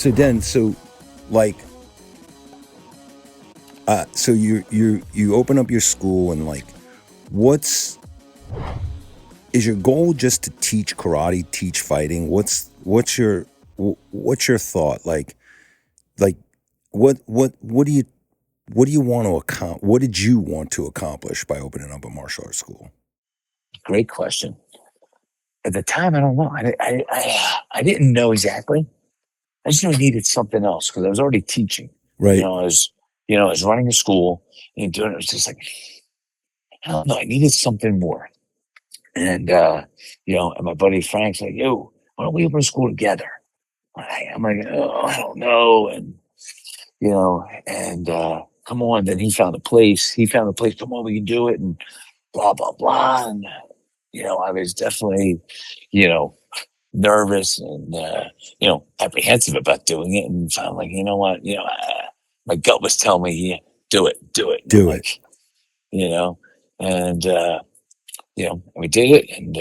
So then, like, so you open up your school and like, is your goal just to teach karate, teach fighting? What's your thought? Like what do you want to accomplish? What did you want to accomplish by opening up a martial arts school? Great question. At the time, I don't know. I didn't know exactly. I just knew I needed something else because I was already teaching. Right. I was running a school and doing it. It was just like, I don't know. I needed something more. And, and my buddy Frank's like, yo, why don't we open a school together? I'm like, oh, I don't know. And, come on. Then he found a place. Come on, we can do it. And blah, blah, blah. And, I was definitely, nervous and, apprehensive about doing it. And so I'm like, you know what? My gut was telling me, yeah, do it. Do it. And, we did it. And,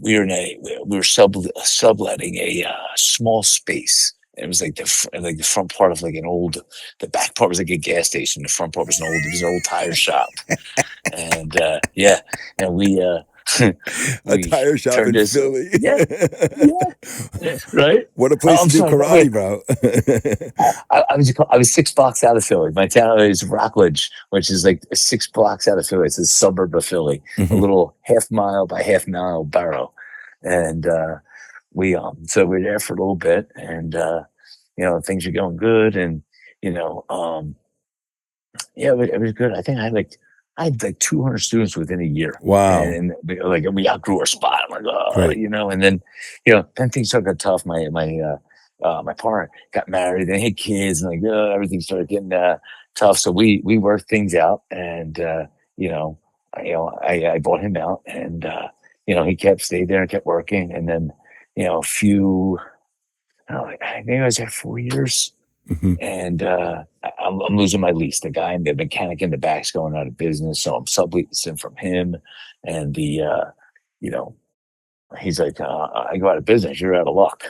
we were subletting a small space. It was like the front part of like the back part was like a gas station. The front part was it was an old tire shop. And and we a tire shop in Philly. Yeah, right. What a place to do karate, bro. I was 6 blocks out of Philly. My town is Rockledge, which is like 6 blocks out of Philly. It's a suburb of Philly, a little half-mile by half-mile borough. And we were there for a little bit, and things were going good, and it was good. I think I had like 200 students within a year. Wow. And we outgrew our spot. I'm like, oh, right. And then, then things started tough. My partner got married and had kids, and everything started getting tough. So we worked things out, and, I bought him out, and, he stayed there and kept working. And then, I think I was there 4 years. Mm-hmm. And I'm losing my lease. The mechanic in the back's going out of business, so I'm subleasing from him. And he's like, I go out of business, you're out of luck,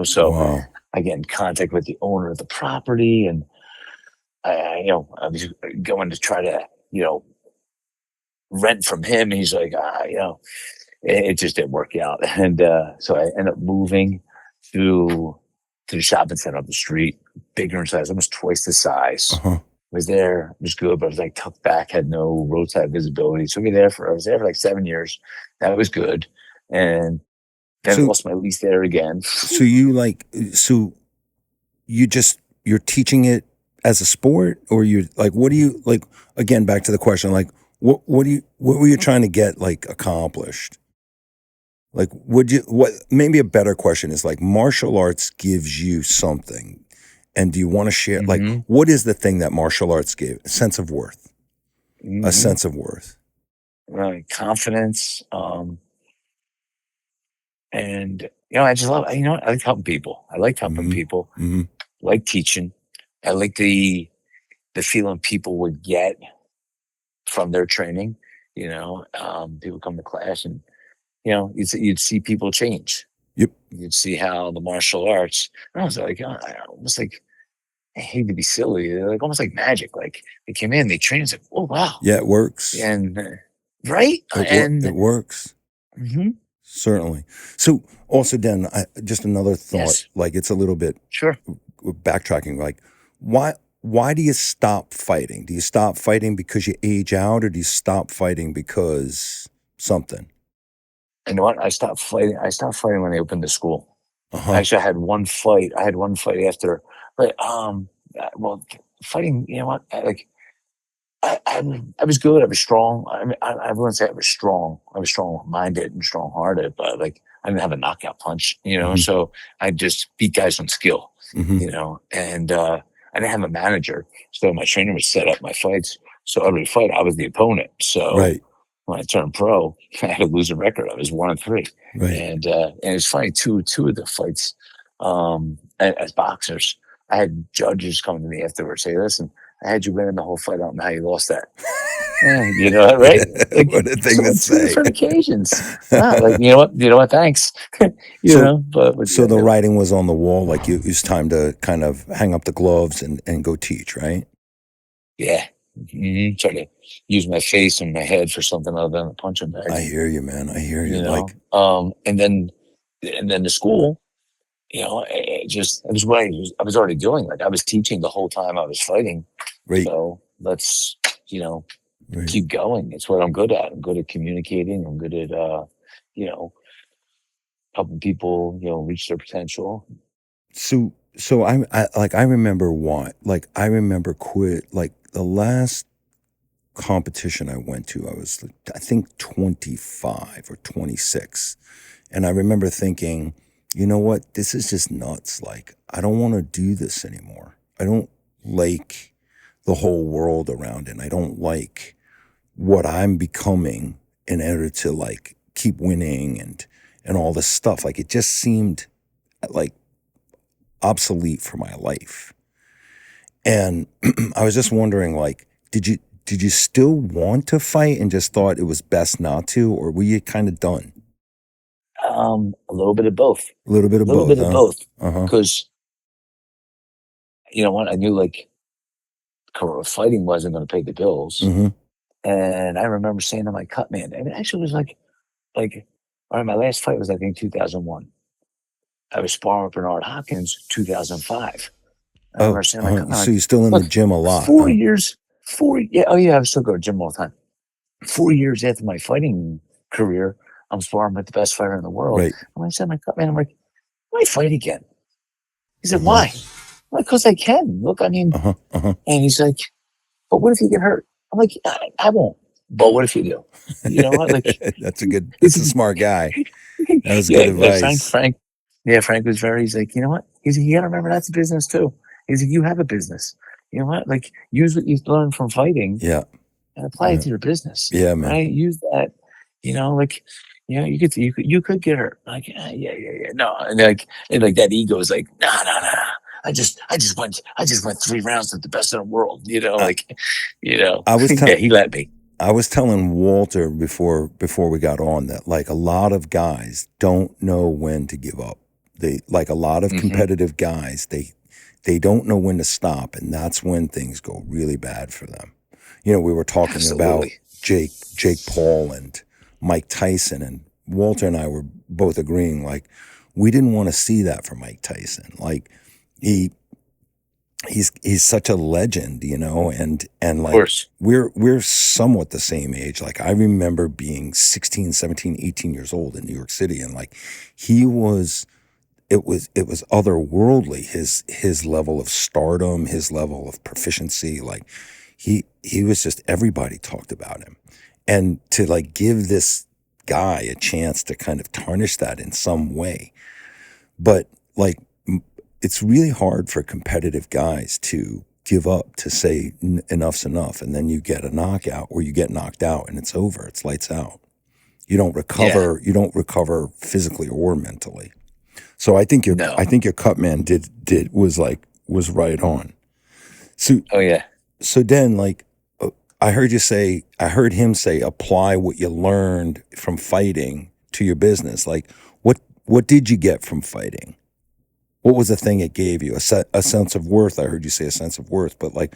So wow. I get in contact with the owner of the property, and I was going to try to rent from him. And he's like, it just didn't work out. And so I ended up moving to the shopping center up the street, bigger in size, almost twice the size. Uh-huh. Was there, it was good, but I was like tucked back, had no roadside visibility. So I was there for like 7 years. That was good. And then lost my lease there again. So you're teaching it as a sport, or you're like, what do you like, again, back to the question, like, what were you trying to get like accomplished? Like, maybe a better question is like, martial arts gives you something, and do you want to share? Mm-hmm. Like, what is the thing that martial arts gave? A sense of worth. Mm-hmm. A sense of worth. Right. Confidence. And, I just love, I like helping people. I like helping Mm-hmm. people. Mm-hmm. I like teaching. I like the feeling people would get from their training. People come to class, and you'd see people change. Yep. You'd see how the martial arts. I was like, almost like, I hate to be silly, like almost like magic. Like they came in, they trained. It's like, oh wow, yeah, it works. And right, it works. Mm-hmm. Certainly. So also, Dan, just another thought. Yes. Like it's a little bit backtracking. Like why do you stop fighting? Do you stop fighting because you age out, or do you stop fighting because something? You know what? I stopped fighting when I opened the school. Uh-huh. Actually, I had one fight after, but fighting. You know what? I was good. I was strong. I mean, I wouldn't say I was strong. I was strong-minded and strong-hearted, but like I didn't have a knockout punch. Mm-hmm. So I just beat guys on skill. Mm-hmm. And I didn't have a manager, so my trainer would set up my fights. So every fight, I was the opponent. So right. When I turned pro, I had a losing record. I was 1-3. Right. And it's funny, two of the fights, as boxers, I had judges come to me afterwards say, listen, I had you winning the whole fight. I don't know how you lost that. You know, right? Like, What a thing so to on two say. different occasions. Like, you know what, thanks. So, But what are you so gonna the do? writing was on the wall, like it's time to kind of hang up the gloves and go teach, right? Yeah. Try to use my face and my head for something other than a punching I bag, hear you, man. I hear you. you Like, know? And then the school, it was what I was already doing. Like, I was teaching the whole time I was fighting. right, So let's, you know, right. keep going. It's what I'm good at. I'm good at communicating. I'm good at, you know, helping people, reach their potential. So I remember I remember quit like the last competition I went to. I was I think 25 or 26, and I remember thinking, you know what, this is just nuts. Like I don't want to do this anymore. I don't like the whole world around it. I don't like what I'm becoming in order to like keep winning and all this stuff. Like it just seemed like obsolete for my life. And I was just wondering, like, did you still want to fight and just thought it was best not to, or were you kind of done? A little bit of both. A little bit A of little both, bit of huh? both. Uh-huh. Because you know what? I knew like fighting wasn't going to pay the bills. Mm-hmm. And I remember saying to my cut man, and it actually was like, all right, my last fight was I think 2001. I was sparring with Bernard Hopkins 2005. I remember Oh, saying to my cut uh-huh. man, So like, you're still in the look, gym a lot, 4 years, yeah, oh yeah, I was still going to gym all the time. 4 years after my fighting career, I'm sparring with the best fighter in the world. right? And I said to my cut man, I'm like, why fight again? He said, Uh-huh. why? I'm like, because I can. Look, I mean, Uh-huh. Uh-huh. and he's like, but what if you get hurt? I'm like, I won't. But what if you do? You know what? Like, That's a smart guy. That was good yeah, like advice. Frank was very, he's like, you know what? He's like, you got to remember that's a business too. He's like, you have a business. You know what? Like, use what you learned from fighting Yeah. and apply it Yeah. to your business, Yeah, man. right? Use that, like, you could get hurt. Like, yeah. No. And like that ego is like, nah. I just went 3 rounds with the best in the world, I, like, I was yeah, telling he let me. I was telling Walter before we got on that like a lot of guys don't know when to give up. They like a lot of Hmm. competitive guys, they don't know when to stop, and that's when things go really bad for them. We were talking about Absolutely. Jake Paul and Mike Tyson, and Walter and I were both agreeing like we didn't want to see that for Mike Tyson. Like he he's such a legend, and Of like course. we're somewhat the same age. Like I remember being 16, 17, 18 years old in New York City, and like he was it was otherworldly, his level of stardom, his level of proficiency. Like he was just, everybody talked about him. And to like give this guy a chance to kind of tarnish that in some way. But like it's really hard for competitive guys to give up, to say enough's enough, and then you get a knockout or you get knocked out and it's over. It's lights out. You don't Yeah. recover. You don't recover physically or mentally. So I think No. your cut man was right on. So Oh yeah. so then like I heard him say apply what you learned from fighting to your business. Like what did you get from fighting? What was the thing it gave you? A sense of worth. I heard you say a sense of worth, but like,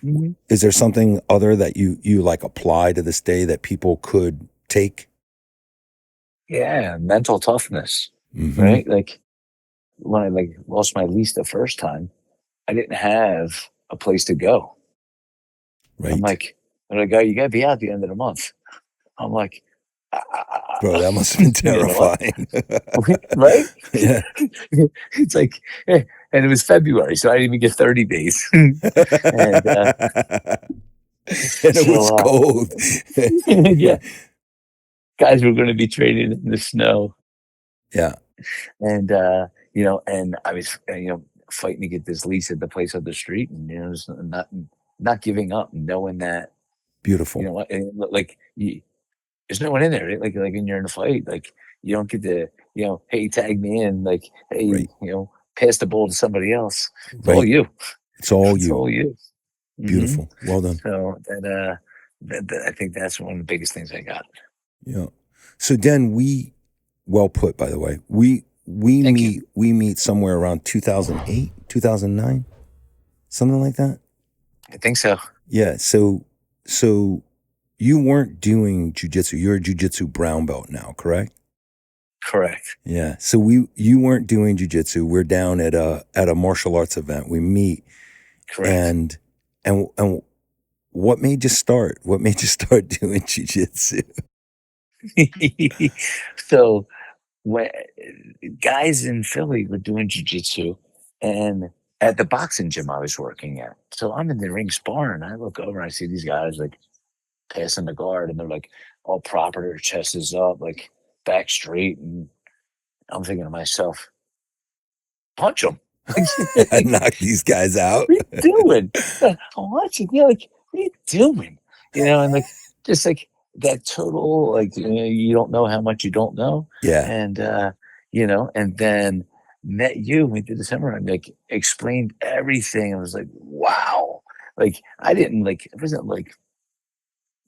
Hmm. is there something other that you like apply to this day that people could take? Yeah. Mental toughness. Mm-hmm. Right. Like when I like lost my lease the first time, I didn't have a place to go. I'm Right. like, they're like, oh, you gotta be out at the end of the month. I'm like, Bro, that must have been you know what? terrifying. Right? Yeah. It's like, and it was February, so I didn't even get 30 days. And And it was so, cold. yeah, guys were going to be training in the snow. Yeah. And, and I was, fighting to get this lease at the place up the street, and, just not giving up, knowing that, Beautiful. what, and, like, there's no one in there, right? Like when you're in a fight, like you don't get to, hey, tag me in, like, hey, Right. pass the ball to somebody else. It's all Right. you. It's all It's you. all you. Beautiful. Well done. So that, I think that's one of the biggest things I got. Yeah. So Den, well put, by the way. Thank you. We meet somewhere around 2008, 2009, something like that. I think so. Yeah. So you weren't doing jujitsu. You're a jujitsu brown belt now, correct? Correct. Yeah. So you weren't doing jujitsu. We're down at a martial arts event. We meet Correct. and what made you start? What made you start doing jujitsu? So when guys in Philly were doing jujitsu, and at the boxing gym I was working at, so I'm in the ring sparring. I look over, and I see these guys like passing the guard, and they're like all proper, their chest is up, like back straight, and I'm thinking to myself, punch them. Knock these guys out. What are you doing? I'm watching. Yeah, like, what are you doing? And like, just like that total, like, you don't know how much you don't know. Yeah. And, and then met you. We did the seminar and like explained everything. I was like, wow. Like, I didn't like, it wasn't like,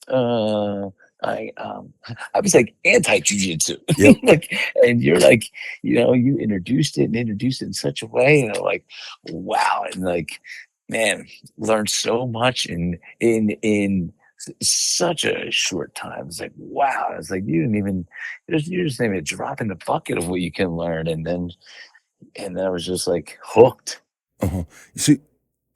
uh, I um I was like anti jujitsu. Yep. Like, and you're like, you introduced it in such a way, like, wow, and like, man, learned so much such a short time. It's like, wow. It's like you're just even a drop in the bucket of what you can learn, and I was just like hooked. Uh-huh. So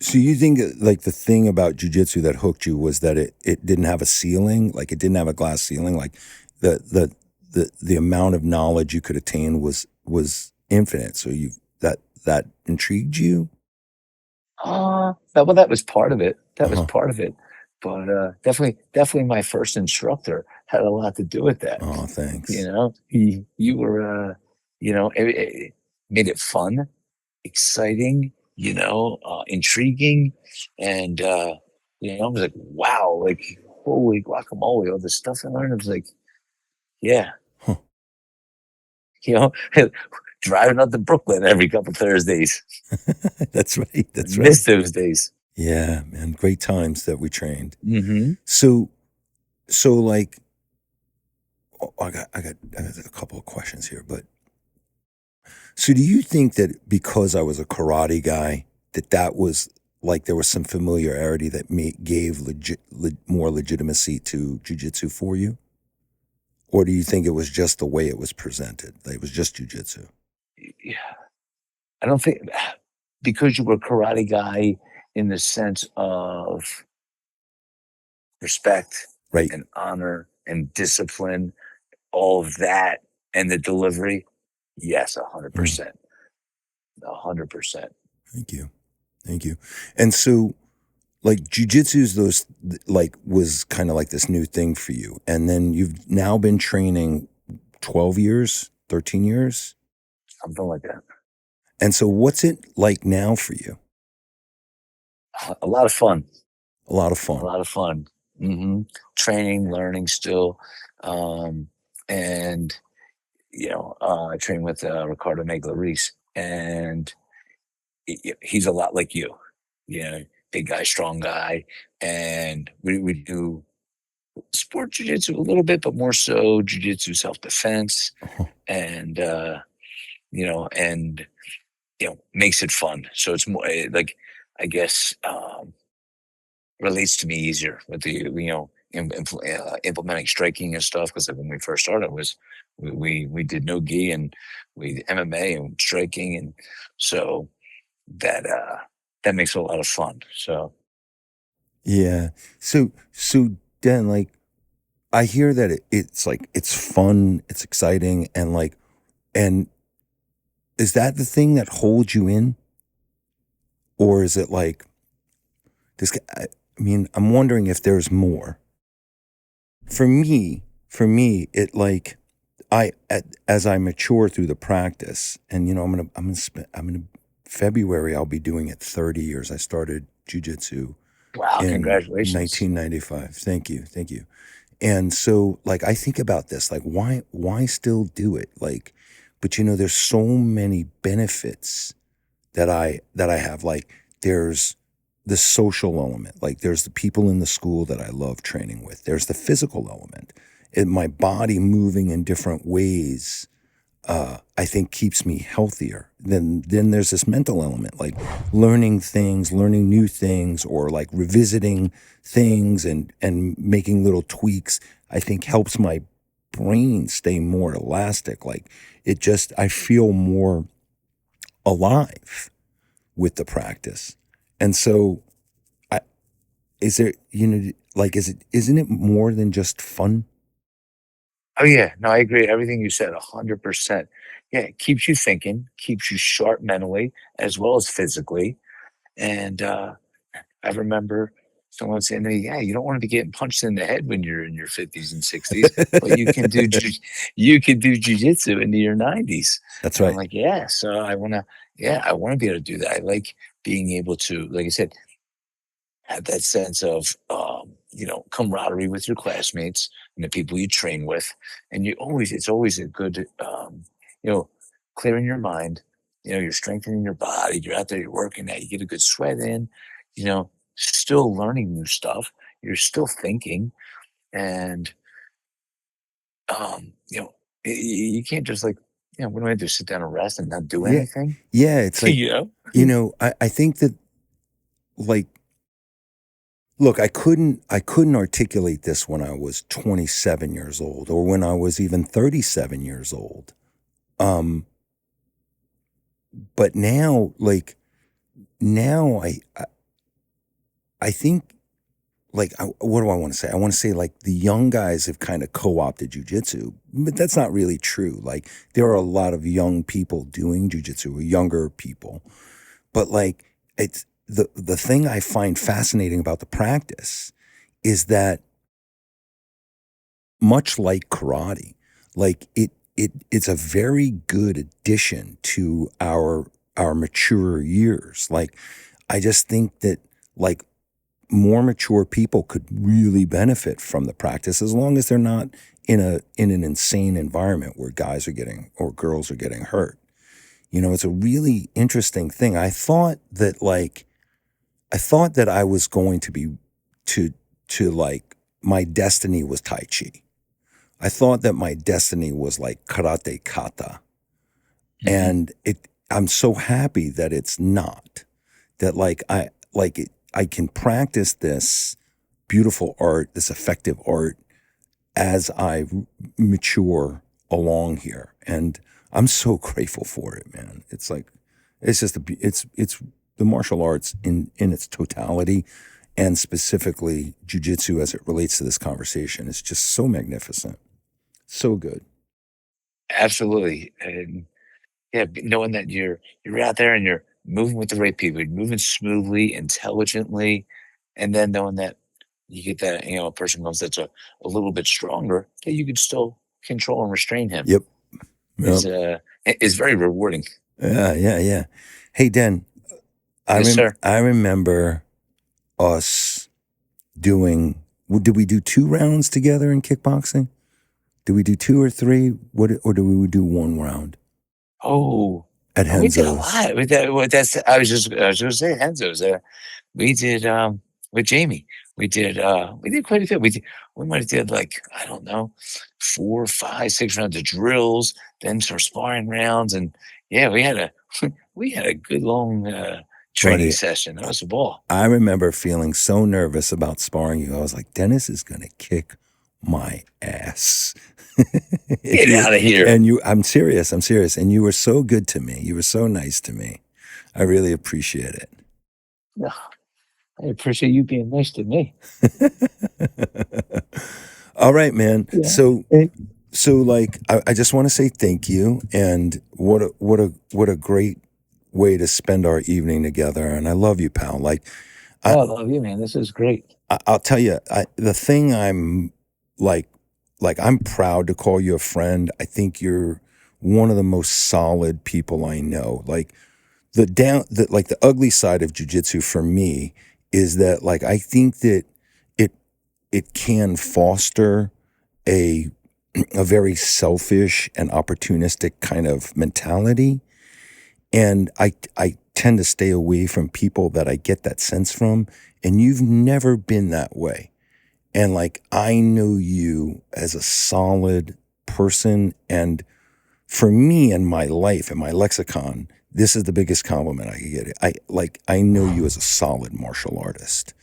So you think like the thing about jujitsu that hooked you was that it didn't have a ceiling, like it didn't have a glass ceiling, like the amount of knowledge you could attain was infinite. So that intrigued you? Well, that was part of it. That was Uh-huh. part of it. But definitely my first instructor had a lot to do with that. Oh, thanks. You were, it made it fun, exciting, intriguing. And, I was like, wow, like, holy guacamole, all this stuff I learned. I was like, yeah, Huh. you know, driving up to Brooklyn every couple Thursdays. That's right. That's right. Miss those days. Yeah, man. Great times that we trained. Mm-hmm. So like, I got a couple of questions here, but so do you think that because I was a karate guy, that was like there was some familiarity that gave more legitimacy to jujitsu for you? Or do you think it was just the way it was presented? Like it was just jujitsu? Yeah. I don't think because you were a karate guy in the sense of respect Right. and honor and discipline, all of that, and the delivery, yes, Mm, 100%. 100%. thank you. Thank you. And so like jujitsu's like was kind of like this new thing for you. And then you've now been training 12 years, 13 years. Something like that. And so what's it like now for you? A lot of fun. A lot of A fun. lot of fun. Training, learning still. Um, and, I train with Ricardo Megler-Reese, and he's a lot like big guy, strong guy. And we do sport jujitsu a little bit, but more so jujitsu self-defense, Uh-huh. and and makes it fun. So it's more like, I guess, relates to me easier with the implementing striking and stuff, because when we first started was we did no gi, and we MMA and striking, and so that that makes it a lot of fun. So Yeah. So Dan, like I hear that it's like it's fun, it's exciting, and like and is that the thing that holds you in? Or is it like this I mean, I'm wondering if there's more. For me, it like as I mature through the practice, and I'm gonna February I'll be doing it 30 years. I started jujitsu wow, in congratulations. 1995. Thank you. And so like I think about this, like why still do it? Like, but there's so many benefits that I have. Like there's the social element. Like there's the people in the school that I love training with. There's the physical element. My body moving in different ways, I think keeps me healthier. Then there's this mental element, like learning things, learning new things, or like revisiting things and making little tweaks. I think helps my brain stay more elastic. Like I feel more alive with the practice. And so is there, isn't it more than just fun? Oh yeah, no, I agree. Everything you said, 100%. Yeah, it keeps you thinking, keeps you sharp mentally as well as physically. And I remember someone saying to me, "Yeah, you don't want to be getting punched in the head when you're in your 50s and 60s, but you can do jujitsu into your 90s." That's And I'm right. like, "Yeah, so I want to be able to do that. I like being able to, like I said, have that sense of camaraderie with your classmates and the people you train with, and it's always a good you know clearing your mind. You're strengthening your body, you're out there, you're working out, you get a good sweat in, still learning new stuff, you're still thinking. And you know you can't just, like, what do I do, sit down and rest and not do Yeah. anything? Yeah. It's like, you know I think that, like, look, I couldn't articulate this when I was 27 years old or when I was even 37 years old. But now, like, now I think, like, what do I want to say? I want to say, like, the young guys have kind of co-opted jujitsu, but that's not really true. Like, there are a lot of young people doing jujitsu, or younger people. But like, it's the thing I find fascinating about the practice is that, much like karate, like it's a very good addition to our mature years. Like, I just think that, like, more mature people could really benefit from the practice as long as they're not in an insane environment where guys are getting or girls are getting hurt. It's a really interesting thing. I thought that I was going to be to like, my destiny was Tai Chi. I thought that my destiny was like karate kata. Mhm. And I'm so happy that it's not. That, I can practice this beautiful art, this effective art, as I mature along here. And I'm so grateful for it, man. It's like, it's just it's the martial arts in its totality, and specifically jujitsu as it relates to this conversation. It's just so magnificent, so good. Absolutely. And yeah, knowing that you're out there and you're moving with the right people, you're moving smoothly, intelligently, and then knowing that you get that, a person comes that's a little bit stronger, that you can still control and restrain him Yep. Yep. is is very rewarding. Yeah, yeah, yeah. Hey, Den, Yes, sir. I remember us doing. Did we do 2 rounds together in kickboxing? Did we do 2 or 3? Or do we do 1 round Oh, at we did a Henzo's? lot. With that, that's I was just saying Henzo's. We did with Jamie. We did quite a bit. We might have did, like, I don't know, 4, 5, 6 rounds of drills, then some sparring rounds, and yeah, we had a good long training Buddy, session. That was a ball. I remember feeling so nervous about sparring you. I was like, Dennis is gonna kick my ass. Get out of here. I'm serious. I'm serious. And you were so good to me. You were so nice to me. I really appreciate it. No, I appreciate you being nice to me. All right, man. Yeah. So like, I just want to say thank you, and what a great way to spend our evening together. And I love you, pal. Like, I, Oh, I love you, man. This is great. I'll tell you, the thing I'm like, I'm proud to call you a friend. I think you're one of the most solid people I know. Like, the ugly side of jujitsu for me is that, like, I think that it it can foster a a very selfish and opportunistic kind of mentality. And tend to stay away from people that I get that sense from, and you've never been that way. And like, I know you as a solid person, and for me in my life, in my lexicon, this is the biggest compliment I could get. I know you as a solid martial artist.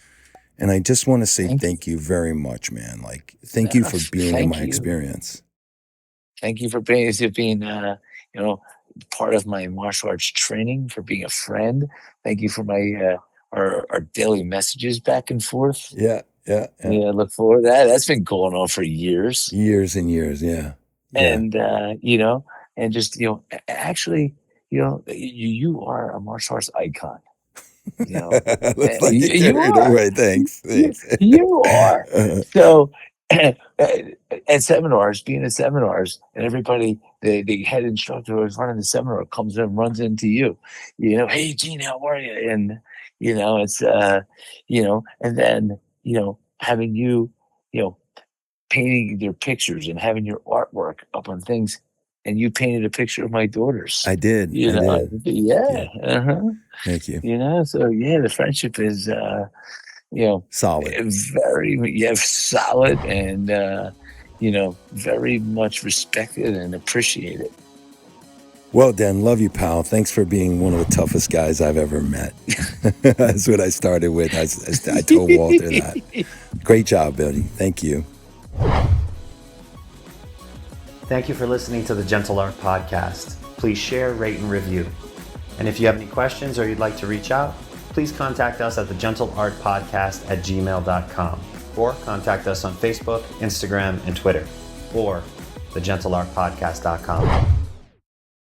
And I just want to say thank you very much, man. Like, thank you for being in my experience. Thank you for being, part of my martial arts training, for being a friend. Thank you for my our daily messages back and forth. Yeah. I look forward to that. That's been going on for years. Years and years, yeah. And and just actually, you are a martial arts icon. Let's let you You carry it are. away. Thanks. You are. So at seminars, being at seminars, and everybody, the head instructor who's running the seminar comes in and runs into you. Hey Gene, how are you? And it's and then having you, painting their pictures and having your artwork up on things. And you painted a picture of my daughters. I did. Yeah. Thank you. So the friendship is solid. Very solid, and very much respected and appreciated. Well, Dan, love you, pal. Thanks for being one of the toughest guys I've ever met. That's what I started with. I told Walter that. Great job, Billy. Thank you. Thank you for listening to the Gentle Art Podcast. Please share, rate, and review. And if you have any questions or you'd like to reach out, please contact us at the GentleArtPodcast@gmail.com, or contact us on Facebook, Instagram, and Twitter, or thegentleartpodcast.com.